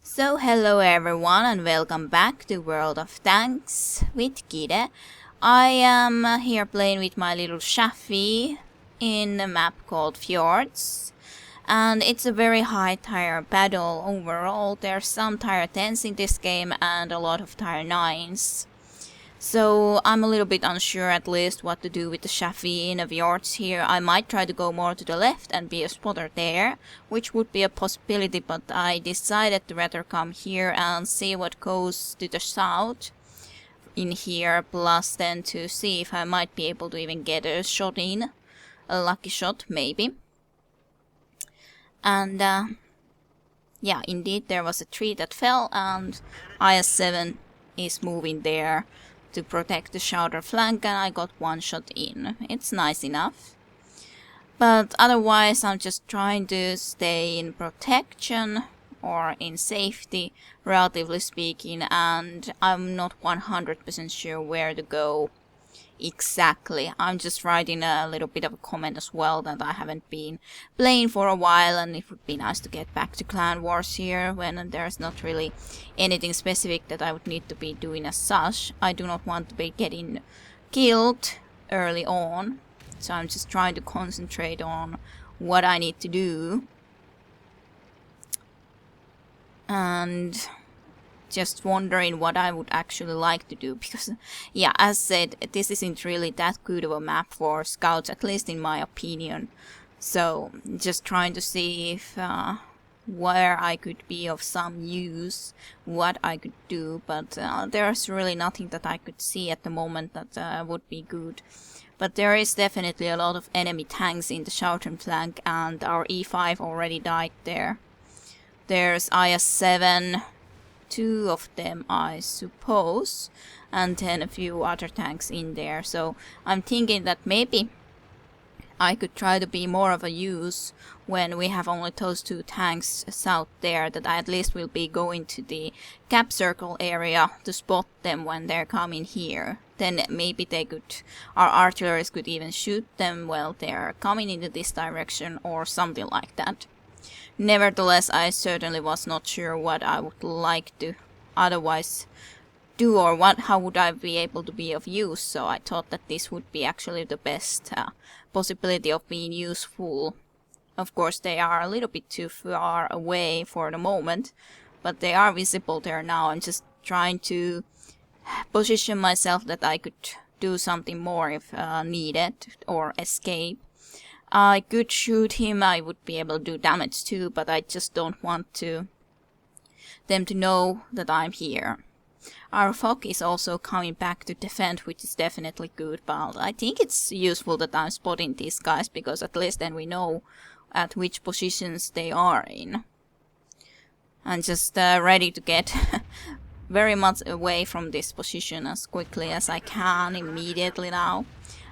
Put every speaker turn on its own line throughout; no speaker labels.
So hello everyone and welcome back to World of Tanks with Kide. I am here playing with my little Chaffee in a map called Fjords. And it's a very high tier battle overall. There's some tier 10s in this game and a lot of tier 9s. So I'm a little bit unsure at least what to do with the Chaffee in the Fjords here. I might try to go more to the left and be a spotter there, which would be a possibility, but I decided to rather come here and see what goes to the south in here, plus then to see if I might be able to even get a shot in. A lucky shot, maybe. And yeah, indeed there was a tree that fell and IS-7 is moving there to protect the shoulder flank, and I got one shot in. It's nice enough. But otherwise I'm just trying to stay in protection or in safety, relatively speaking, and I'm not 100% sure where to go exactly. I'm just writing a little bit of a comment as well that I haven't been playing for a while, and it would be nice to get back to Clan Wars here when there's not really anything specific that I would need to be doing as such. I do not want to be getting killed early on, so I'm just trying to concentrate on what I need to do. And just wondering what I would actually like to do, because yeah, as said, this isn't really that good of a map for scouts, at least in my opinion. So just trying to see if where I could be of some use, what I could do, but there's really nothing that I could see at the moment that would be good. But there is definitely a lot of enemy tanks in the southern flank, and our E5 already died there. There's IS-7, 2 of them I suppose, and then a few other tanks in there. So I'm thinking that maybe I could try to be more of a use when we have only those 2 tanks south there, that I at least will be going to the cap circle area to spot them when they're coming here. Then maybe they could, our artillery could even shoot them while they're coming into this direction or something like that. Nevertheless, I certainly was not sure what I would like to otherwise do, or how would I be able to be of use, so I thought that this would be actually the best possibility of being useful. Of course, they are a little bit too far away for the moment, but they are visible there now. I'm just trying to position myself that I could do something more if needed, or escape. I could shoot him, I would be able to do damage too, but I just don't want them to know that I'm here. Our fog is also coming back to defend, which is definitely good, but I think it's useful that I'm spotting these guys, because at least then we know at which positions they are in. I'm just ready to get very much away from this position as quickly as I can immediately now.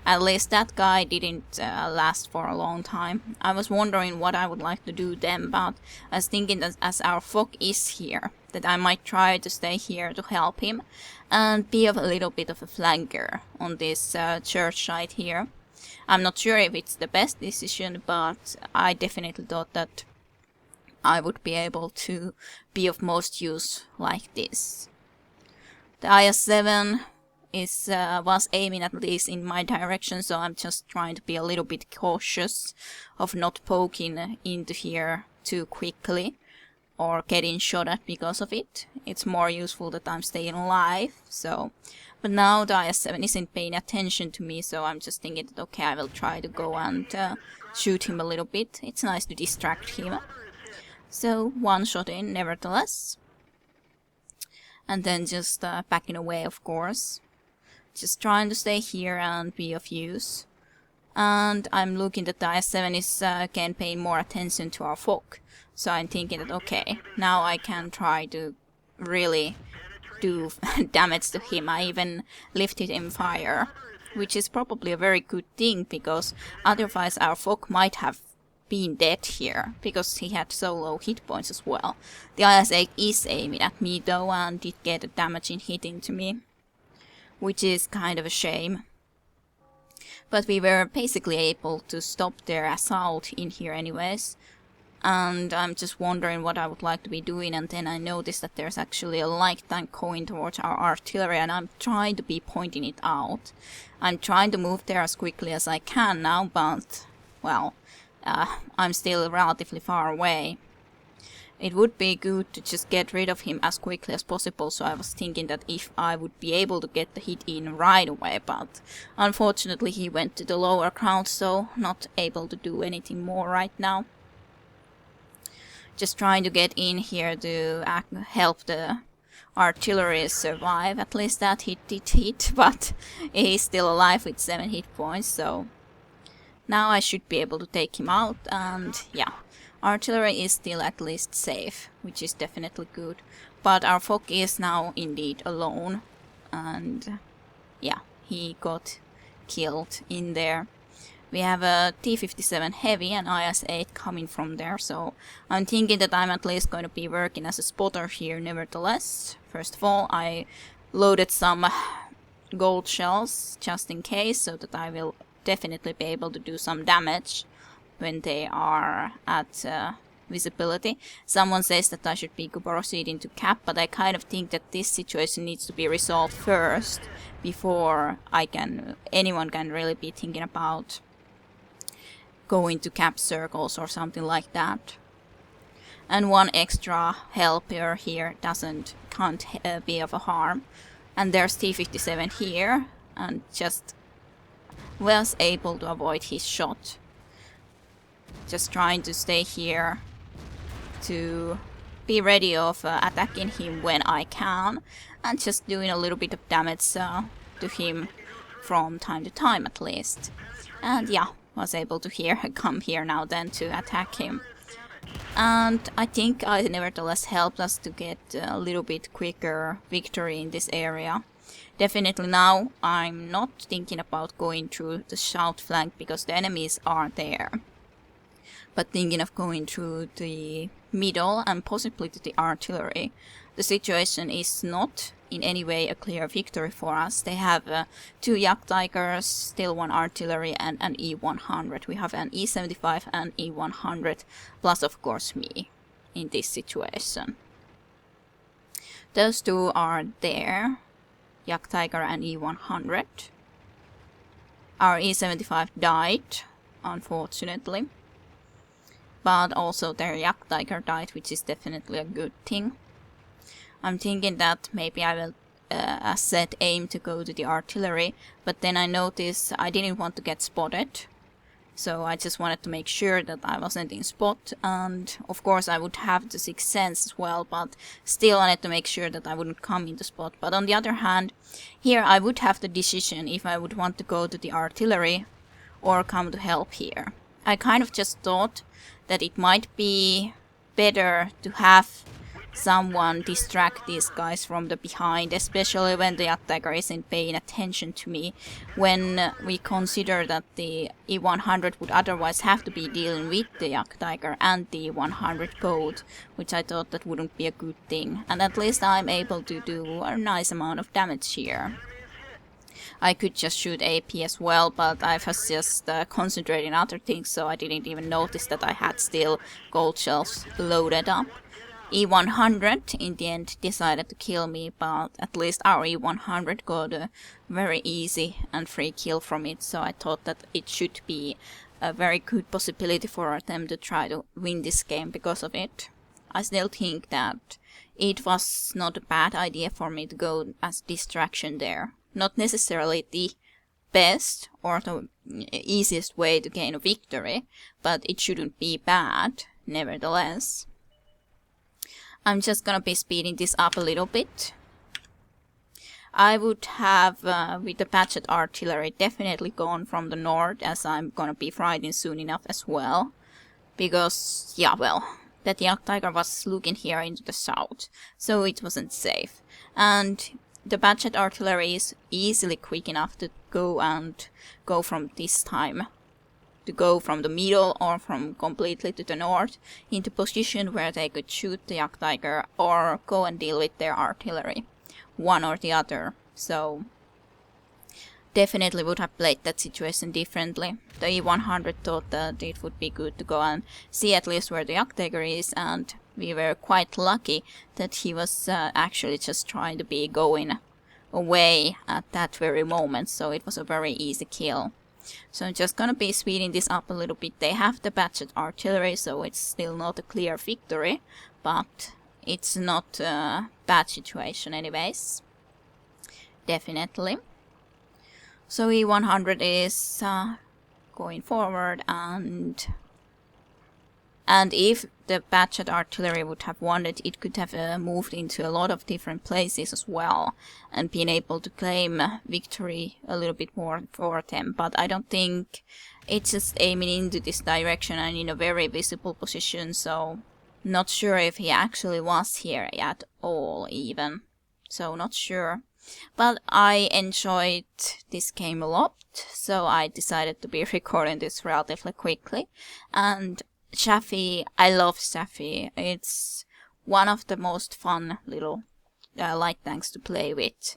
At least that guy didn't last for a long time. I was wondering what I would like to do then, but I was thinking that as our fog is here, that I might try to stay here to help him and be a little bit of a flanker on this church side here. I'm not sure if it's the best decision, but I definitely thought that I would be able to be of most use like this. The IS-7 was aiming at least in my direction, so I'm just trying to be a little bit cautious of not poking into here too quickly or getting shot at because of it. It's more useful that I'm staying alive, so. But now the IS-7 isn't paying attention to me, so I'm just thinking that okay, I will try to go and shoot him a little bit. It's nice to distract him. So one shot in nevertheless. And then just backing away, of course. Just trying to stay here and be of use. And I'm looking that the IS-7 is again paying more attention to our fog. So I'm thinking that okay, now I can try to really do damage to him. I even lifted him fire, which is probably a very good thing, because otherwise our fog might have been dead here, because he had so low hit points as well. The IS-8 is aiming at me though, and did get a damaging hit into me, which is kind of a shame. But we were basically able to stop their assault in here anyways. and I'm just wondering what I would like to be doing, and then I noticed that there's actually a light tank going towards our artillery, and I'm trying to be pointing it out. I'm trying to move there as quickly as I can now, but, well, I'm still relatively far away. It would be good to just get rid of him as quickly as possible, so I was thinking that if I would be able to get the hit in right away, but unfortunately he went to the lower ground, so not able to do anything more right now. Just trying to get in here to help the artillery survive. At least that hit did hit, but he's still alive with 7 hit points, so now I should be able to take him out, and yeah, artillery is still at least safe, which is definitely good. But our Fog is now indeed alone, and yeah, he got killed in there. We have a T-57 Heavy and IS-8 coming from there, so I'm thinking that I'm at least going to be working as a spotter here nevertheless. First of all, I loaded some gold shells just in case, so that I will definitely be able to do some damage when they are at visibility. Someone says that I should be proceeding to cap, but I kind of think that this situation needs to be resolved first before anyone can really be thinking about going to cap circles or something like that. And one extra helper here can't be of a harm. And there's T-57 here, and just was able to avoid his shot. Just trying to stay here to be ready of attacking him when I can, and just doing a little bit of damage to him from time to time at least. And yeah, was able to come here now then to attack him. And I think I nevertheless helped us to get a little bit quicker victory in this area. Definitely now I'm not thinking about going through the south flank because the enemies are there, but thinking of going through the middle and possibly to the artillery. The situation is not in any way a clear victory for us. They have 2 Yak Tigers, still 1 artillery and an E-100. We have an E-75 and E-100, plus of course me in this situation. Those 2 are there, Yak Tiger and E-100. Our E-75 died, unfortunately. But also their Yak Tiger died, which is definitely a good thing. I'm thinking that maybe I will, as said, aim to go to the artillery, but then I noticed I didn't want to get spotted. So I just wanted to make sure that I wasn't in spot, and of course I would have the 6th sense as well, but still wanted to make sure that I wouldn't come into spot. But on the other hand, here I would have the decision if I would want to go to the artillery or come to help here. I kind of just thought that it might be better to have someone distract these guys from the behind, especially when the attacker isn't paying attention to me, when we consider that the E-100 would otherwise have to be dealing with the Yak Tiger and the E-100 both, which I thought that wouldn't be a good thing, and at least I'm able to do a nice amount of damage here. I could just shoot AP as well, but I was just concentrating on other things, so I didn't even notice that I had still gold shells loaded up. E-100 in the end decided to kill me, but at least our E-100 got a very easy and free kill from it, so I thought that it should be a very good possibility for them to try to win this game because of it. I still think that it was not a bad idea for me to go as distraction there. Not necessarily the best or the easiest way to gain a victory, but it shouldn't be bad, nevertheless. I'm just gonna be speeding this up a little bit. I would have, with the patched artillery, definitely gone from the north, as I'm gonna be fighting soon enough as well. Because, yeah, well, that Yak Tiger was looking here into the south, so it wasn't safe. And the patched artillery is easily quick enough to go from this time. To go from the middle or from completely to the north into position where they could shoot the Yak Tiger or go and deal with their artillery. One or the other. So definitely would have played that situation differently. The E100 thought that it would be good to go and see at least where the Jagdtiger is, and we were quite lucky that he was actually just trying to be going away at that very moment, so it was a very easy kill. So I'm just gonna be speeding this up a little bit. They have the batched artillery, so it's still not a clear victory, but it's not a bad situation anyways. Definitely. So E100 is going forward, and if the batched artillery would have wanted, it could have moved into a lot of different places as well and been able to claim victory a little bit more for them. But I don't think it's just aiming into this direction and in a very visible position, so not sure if he actually was here at all even. So not sure. But I enjoyed this game a lot, so I decided to be recording this relatively quickly. And Chaffee, I love Chaffee. It's one of the most fun little light tanks to play with.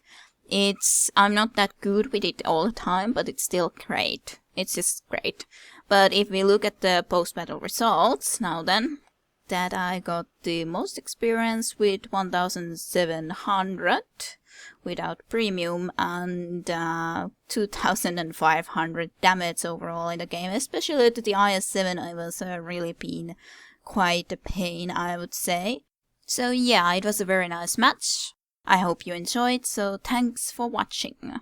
I'm not that good with it all the time, but it's still great. It's just great. But if we look at the post-battle results, now then, that I got the most experience with 1700 without premium, and 2500 damage overall in the game. Especially to the IS-7, I was really been quite a pain, I would say. So yeah, it was a very nice match. I hope you enjoyed, so thanks for watching.